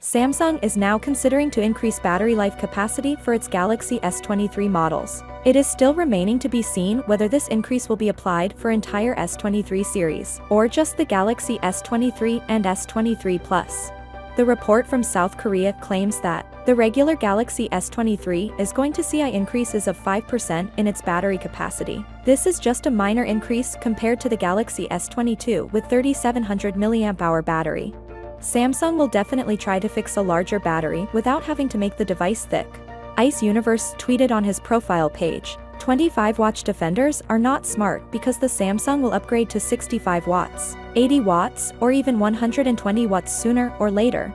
Samsung is now considering to increase battery life capacity for its Galaxy S23 models. It is still remaining to be seen whether this increase will be applied for entire S23 series, or just the Galaxy S23 and S23 Plus. The report from South Korea claims that the regular Galaxy S23 is going to see increases of 5% in its battery capacity. This is just a minor increase compared to the Galaxy S22 with 3700 mAh battery. Samsung will definitely try to fix a larger battery without having to make the device thick. Ice Universe tweeted on his profile page, 25-watt defenders are not smart because the Samsung will upgrade to 65 watts, 80 watts, or even 120 watts sooner or later.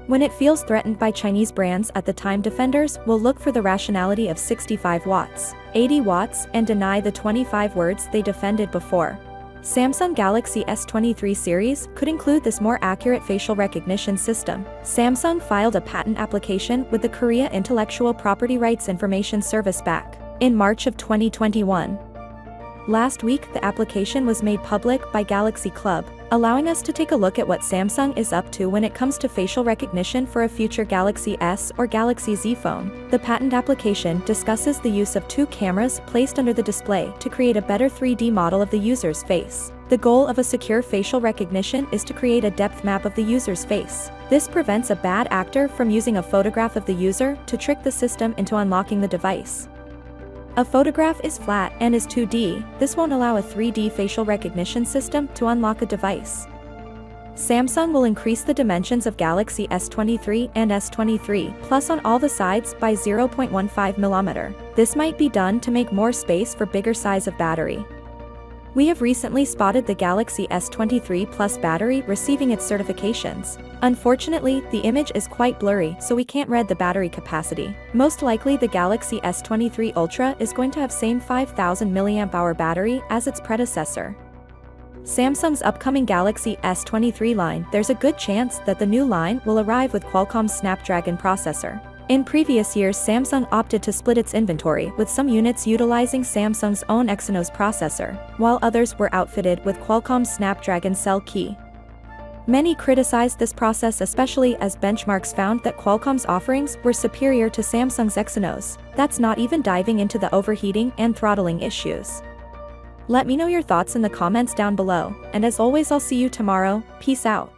When it feels threatened by Chinese brands at the time, defenders will look for the rationality of 65 watts, 80 watts, and deny the 25 words they defended before. Samsung Galaxy S23 series could include this more accurate facial recognition system. Samsung filed a patent application with the Korea Intellectual Property Rights Information Service back in March of 2021. Last week, the application was made public by Galaxie Club, allowing us to take a look at what Samsung is up to when it comes to facial recognition for a future Galaxy S or Galaxy Z phone. The patent application discusses the use of two cameras placed under the display to create a better 3D model of the user's face. The goal of a secure facial recognition is to create a depth map of the user's face. This prevents a bad actor from using a photograph of the user to trick the system into unlocking the device. A photograph is flat and is 2D, this won't allow a 3D facial recognition system to unlock a device. Samsung will increase the dimensions of Galaxy S23 and S23 Plus on all the sides by 0.15 mm. This might be done to make more space for bigger size of battery. We have recently spotted the Galaxy S23 Plus battery receiving its certifications. Unfortunately, the image is quite blurry, so we can't read the battery capacity. Most likely the Galaxy S23 Ultra is going to have same 5000 mAh battery as its predecessor. Samsung's upcoming Galaxy S23 line, there's a good chance that the new line will arrive with Qualcomm's Snapdragon processor. In previous years, Samsung opted to split its inventory, with some units utilizing Samsung's own Exynos processor, while others were outfitted with Qualcomm's Snapdragon cell key. Many criticized this process, especially as benchmarks found that Qualcomm's offerings were superior to Samsung's Exynos. That's not even diving into the overheating and throttling issues. Let me know your thoughts in the comments down below, and as always, I'll see you tomorrow. Peace out.